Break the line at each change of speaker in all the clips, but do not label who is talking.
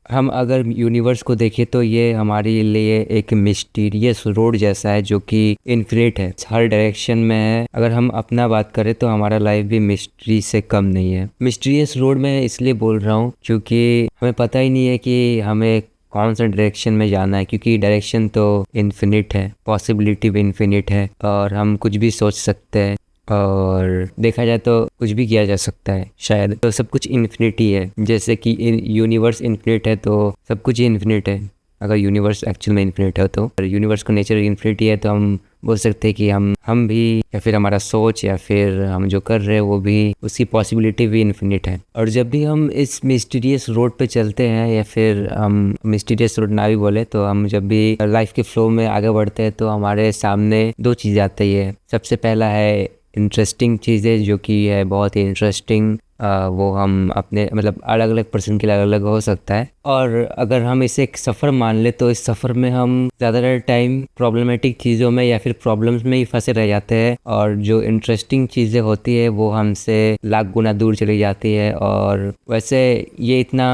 हम अगर यूनिवर्स को देखें तो ये हमारे लिए एक मिस्टीरियस रोड जैसा है जो कि इन्फिनिट है, हर डायरेक्शन में है। अगर हम अपना बात करें तो हमारा लाइफ भी मिस्ट्री से कम नहीं है। मिस्टीरियस रोड मैं इसलिए बोल रहा हूँ क्योंकि हमें पता ही नहीं है कि हमें कौन सा डायरेक्शन में जाना है, क्योंकि डायरेक्शन तो इन्फिनिट है, पॉसिबिलिटी भी इन्फिनिट है और हम कुछ भी सोच सकते हैं और देखा जाए तो कुछ भी किया जा सकता है शायद। तो सब कुछ इन्फिनिटी है, जैसे कि यूनिवर्स इन्फिनिट है तो सब कुछ ही इन्फिनिट है। अगर यूनिवर्स एक्चुअल में इन्फिनिट है तो यूनिवर्स का नेचर इन्फिनिटी है तो हम बोल सकते हैं कि हम भी या फिर हमारा सोच या फिर हम जो कर रहे हैं वो भी, उसकी पॉसिबिलिटी भी इन्फिनिट है। और जब भी हम इस मिस्टीरियस रोड पे चलते हैं या फिर हम मिस्टीरियस रोड ना भी बोले तो हम जब भी लाइफ के फ्लो में आगे बढ़ते हैं तो हमारे सामने दो चीज़ आती है। सबसे पहला है इंटरेस्टिंग चीज़ें जो कि है बहुत ही इंटरेस्टिंग, वो हम अपने मतलब अलग अलग पर्सन के लिए अलग अलग हो सकता है। और अगर हम इसे एक सफ़र मान ले तो इस सफ़र में हम ज़्यादातर टाइम प्रॉब्लमेटिक चीज़ों में या फिर प्रॉब्लम्स में ही फंसे रह जाते हैं और जो इंटरेस्टिंग चीज़ें होती है वो हमसे लाख गुना दूर चली जाती है। और वैसे ये इतना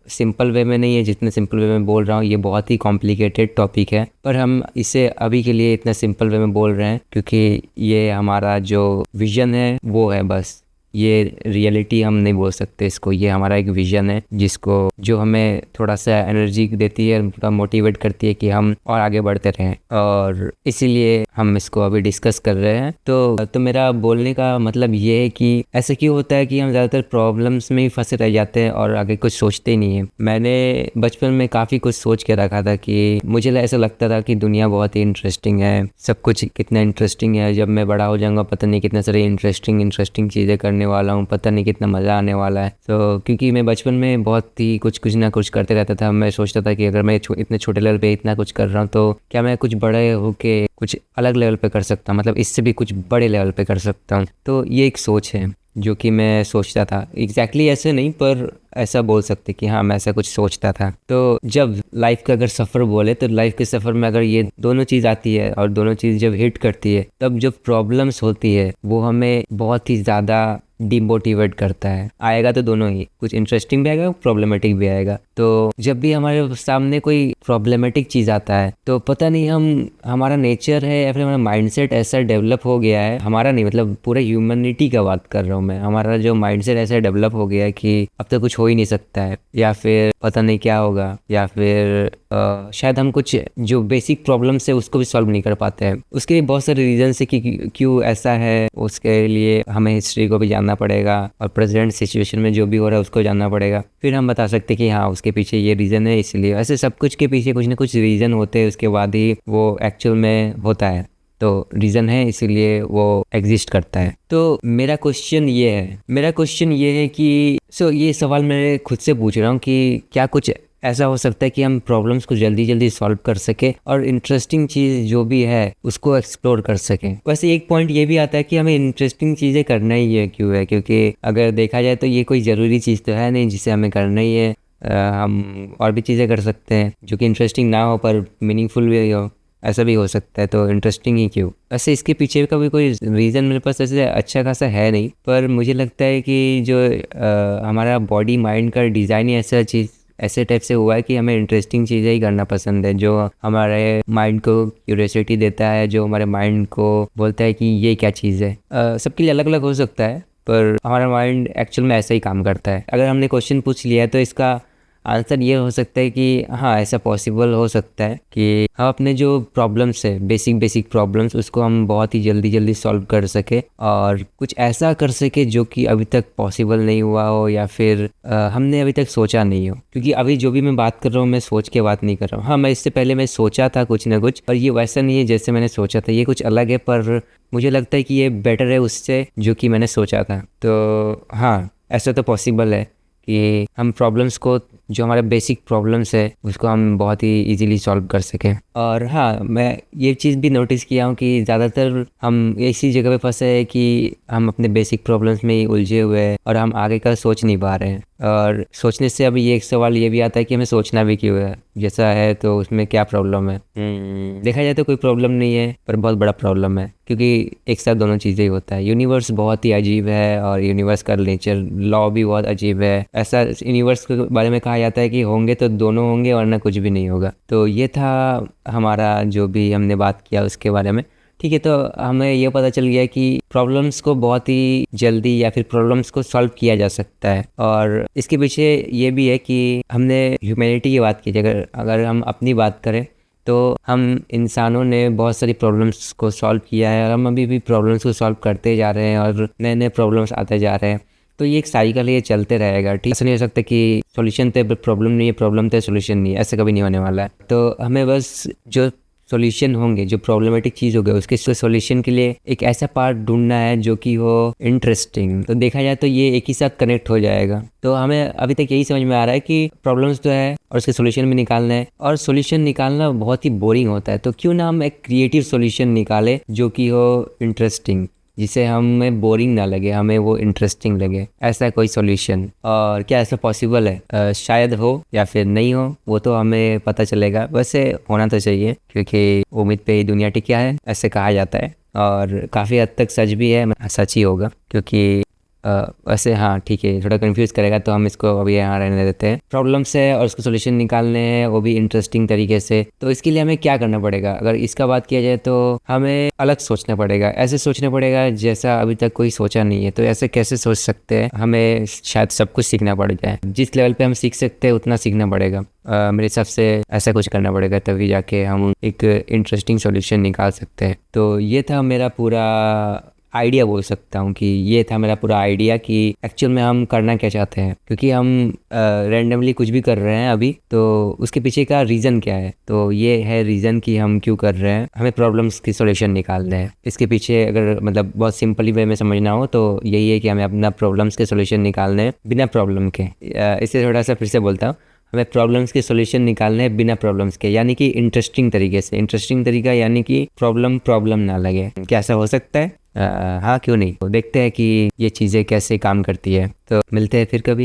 सिंपल वे में नहीं है जितने सिंपल वे में बोल रहा हूँ, ये बहुत ही कॉम्प्लिकेटेड टॉपिक है, पर हम इसे अभी के लिए इतना सिंपल वे में बोल रहे हैं क्योंकि ये हमारा जो विजन है वो है। बस ये रियलिटी हम नहीं बोल सकते इसको, ये हमारा एक विजन है जिसको जो हमें थोड़ा सा एनर्जी देती है, थोड़ा मोटिवेट करती है कि हम और आगे बढ़ते रहें, और इसीलिए हम इसको अभी डिस्कस कर रहे हैं। तो मेरा बोलने का मतलब ये है कि ऐसा क्यों होता है कि हम ज़्यादातर प्रॉब्लम्स में ही फंसे रह जाते हैं और आगे कुछ सोचते ही नहीं है। मैंने बचपन में काफ़ी कुछ सोच के रखा था कि मुझे ऐसा लगता था कि दुनिया बहुत ही इंटरेस्टिंग है, सब कुछ कितना इंटरेस्टिंग है, जब मैं बड़ा हो जाऊँगा पता नहीं कितने सारे इंटरेस्टिंग चीज़ें करने वाला हूँ, पता नहीं कितना मज़ा आने वाला है। तो क्योंकि मैं बचपन में बहुत ही कुछ ना कुछ करते रहता था, मैं सोचता था कि अगर मैं इतने छोटे लेवल पे इतना कुछ कर रहा हूँ तो क्या मैं कुछ बड़े होके कुछ अलग लेवल पे कर सकता हूँ, मतलब इससे भी कुछ बड़े लेवल पे कर सकता हूँ। तो ये एक सोच है जो कि मैं सोचता था, एग्जैक्टली ऐसे नहीं पर ऐसा बोल सकते कि हाँ मैं ऐसा कुछ सोचता था। तो जब लाइफ का अगर सफ़र बोले तो लाइफ के सफ़र में अगर ये दोनों चीज़ आती है और दोनों चीज़ जब हिट करती है तब जो प्रॉब्लम्स होती है वो हमें बहुत ही ज़्यादा डिमोटिवेट करता है। आएगा तो दोनों ही, कुछ इंटरेस्टिंग भी आएगा, प्रॉब्लमेटिक भी आएगा। तो जब भी हमारे सामने कोई प्रॉब्लमेटिक चीज़ आता है तो पता नहीं हमारा नेचर है या फिर हमारा माइंडसेट ऐसा डेवलप हो गया है, हमारा नहीं मतलब पूरे ह्यूमैनिटी का बात कर रहा हूँ मैं, हमारा जो माइंडसेट ऐसा डेवलप हो गया है कि अब तो कुछ हो ही नहीं सकता है या फिर पता नहीं क्या होगा, या फिर शायद हम कुछ जो बेसिक प्रॉब्लम्स है उसको भी सॉल्व नहीं कर पाते हैं। उसके बहुत सारे रीजन है कि क्यों ऐसा है, उसके लिए हमें हिस्ट्री को भी जानना पड़ेगा और प्रेजेंट सिचुएशन में जो भी हो रहा है उसको जानना पड़ेगा, फिर हम बता सकते कि हाँ उसके पीछे ये रीज़न है इसलिए। ऐसे सब कुछ के पीछे कुछ ना कुछ रीज़न होते हैं, उसके बाद ही वो एक्चुअल में होता है। तो रीज़न है इसीलिए वो एग्जिस्ट करता है। तो मेरा क्वेश्चन ये है कि ये सवाल मैं खुद से पूछ रहा हूँ कि क्या कुछ ऐसा हो सकता है कि हम प्रॉब्लम्स को जल्दी सॉल्व कर सके और इंटरेस्टिंग चीज़ जो भी है उसको एक्सप्लोर कर सकें। वैसे एक पॉइंट ये भी आता है कि हमें इंटरेस्टिंग चीज़ें करना ही है, क्यों है, क्योंकि अगर देखा जाए तो ये कोई ज़रूरी चीज़ तो है नहीं जिसे हमें करना ही है। हम और भी चीज़ें कर सकते हैं जो कि इंटरेस्टिंग ना हो पर मीनिंगफुल भी हो, ऐसा भी हो सकता है। तो इंटरेस्टिंग ही क्यों? वैसे इसके पीछे का भी कोई रीज़न मेरे पास ऐसे अच्छा खासा है नहीं, पर मुझे लगता है कि जो हमारा बॉडी माइंड का डिज़ाइन ही ऐसे टाइप से हुआ है कि हमें इंटरेस्टिंग चीज़ें ही करना पसंद है, जो हमारे माइंड को क्यूरियोसिटी देता है, जो हमारे माइंड को बोलता है कि ये क्या चीज़ है। सबके लिए अलग अलग हो सकता है पर हमारा माइंड एक्चुअल में ऐसा ही काम करता है। अगर हमने क्वेश्चन पूछ लिया तो इसका आंसर ये हो सकता है कि हाँ ऐसा पॉसिबल हो सकता है कि हम अपने जो प्रॉब्लम्स है, बेसिक प्रॉब्लम्स, उसको हम बहुत ही जल्दी सॉल्व कर सके और कुछ ऐसा कर सके जो कि अभी तक पॉसिबल नहीं हुआ हो या फिर हमने अभी तक सोचा नहीं हो। क्योंकि अभी जो भी मैं बात कर रहा हूँ मैं सोच के बात नहीं कर रहा हूँ। हाँ मैं इससे पहले मैं सोचा था कुछ ना कुछ, पर ये वैसा नहीं है जैसे मैंने सोचा था, ये कुछ अलग है, पर मुझे लगता है कि ये बेटर है उससे जो कि मैंने सोचा था। तो हाँ ऐसा तो पॉसिबल है कि हम प्रॉब्लम्स को, जो हमारे बेसिक प्रॉब्लम्स है उसको हम बहुत ही इजीली सॉल्व कर सकें। और हाँ मैं ये चीज़ भी नोटिस किया हूँ कि ज़्यादातर हम इसी जगह पे फंसे हैं कि हम अपने बेसिक प्रॉब्लम्स में ही उलझे हुए हैं और हम आगे का सोच नहीं पा रहे हैं। और सोचने से अभी ये एक सवाल ये भी आता है कि हमें सोचना भी क्यों है। जैसा है तो उसमें क्या प्रॉब्लम है? देखा जाए तो कोई प्रॉब्लम नहीं है, पर बहुत बड़ा प्रॉब्लम है, क्योंकि एक साथ दोनों चीज़ें ही होता है। यूनिवर्स बहुत ही अजीब है और यूनिवर्स का नेचर लॉ भी बहुत अजीब है। ऐसा यूनिवर्स के बारे में कहा जाता है कि होंगे तो दोनों होंगे वरना कुछ भी नहीं होगा। तो ये था हमारा जो भी हमने बात किया उसके बारे में। ठीक है, तो हमें ये पता चल गया कि प्रॉब्लम्स को बहुत ही जल्दी या फिर प्रॉब्लम्स को सॉल्व किया जा सकता है। और इसके पीछे ये भी है कि हमने ह्यूमैनिटी की बात की थी। अगर हम अपनी बात करें तो हम इंसानों ने बहुत सारी प्रॉब्लम्स को सॉल्व किया है और हम अभी भी प्रॉब्लम्स को सॉल्व करते जा रहे हैं और नए नए प्रॉब्लम्स आते जा रहे हैं। तो ये एक साइकिल है, ये चलते रहेगा। ठीक, ऐसा नहीं हो सकता कि सॉल्यूशन थे प्रॉब्लम नहीं है, प्रॉब्लम थे सॉल्यूशन नहीं है, ऐसा कभी नहीं होने वाला है। तो हमें बस जो सॉल्यूशन होंगे, जो प्रॉब्लमेटिक चीज़ होगी, उसके सॉल्यूशन के लिए एक ऐसा पार्ट ढूंढना है जो कि हो इंटरेस्टिंग। तो देखा जाए तो ये एक ही साथ कनेक्ट हो जाएगा। तो हमें अभी तक यही समझ में आ रहा है कि प्रॉब्लम्स तो है और उसके सॉल्यूशन भी निकालना है, और सॉल्यूशन निकालना बहुत ही बोरिंग होता है। तो क्यों ना हम एक क्रिएटिव सॉल्यूशन निकाले जो कि हो इंटरेस्टिंग, जिसे हमें बोरिंग ना लगे, हमें वो इंटरेस्टिंग लगे, ऐसा कोई सॉल्यूशन। और क्या ऐसा पॉसिबल है? शायद हो या फिर नहीं हो, वो तो हमें पता चलेगा। वैसे होना तो चाहिए, क्योंकि उम्मीद पे ही दुनिया टिकी है, ऐसे कहा जाता है। और काफ़ी हद तक सच भी है, सच ही होगा, क्योंकि वैसे हाँ ठीक है, थोड़ा कंफ्यूज करेगा तो हम इसको अभी यहाँ रहने देते हैं। प्रॉब्लम्स है और उसको सॉल्यूशन निकालने हैं, वो भी इंटरेस्टिंग तरीके से। तो इसके लिए हमें क्या करना पड़ेगा? अगर इसका बात किया जाए तो हमें अलग सोचना पड़ेगा, ऐसे सोचना पड़ेगा जैसा अभी तक कोई सोचा नहीं है। तो ऐसे कैसे सोच सकते हैं? हमें शायद सब कुछ सीखना पड़ जाए, जिस लेवल पे हम सीख सकते हैं उतना सीखना पड़ेगा। मेरे हिसाब से ऐसा कुछ करना पड़ेगा, तभी जाके हम एक इंटरेस्टिंग सॉल्यूशन निकाल सकते हैं। तो ये था मेरा पूरा आइडिया, बोल सकता हूँ कि ये था मेरा पूरा आइडिया कि एक्चुअल में हम करना क्या चाहते हैं। क्योंकि हम रैंडमली कुछ भी कर रहे हैं अभी, तो उसके पीछे का रीज़न क्या है? तो ये है रीज़न कि हम क्यों कर रहे हैं, हमें प्रॉब्लम्स की सॉल्यूशन निकालना है। इसके पीछे अगर मतलब बहुत सिंपली वे में समझना हो तो यही है कि हमें अपना प्रॉब्लम्स के सॉल्यूशन निकालने हैं बिना प्रॉब्लम के। इसे थोड़ा सा फिर से बोलता हूँ, हमें प्रॉब्लम्स के सॉल्यूशन निकालने हैं बिना प्रॉब्लम्स के, यानी कि इंटरेस्टिंग तरीके से। इंटरेस्टिंग तरीका यानी कि प्रॉब्लम ना लगे। क्या ऐसा हो सकता है? हाँ, क्यों नहीं। तो देखते हैं कि ये चीज़ें कैसे काम करती है। तो मिलते हैं फिर कभी।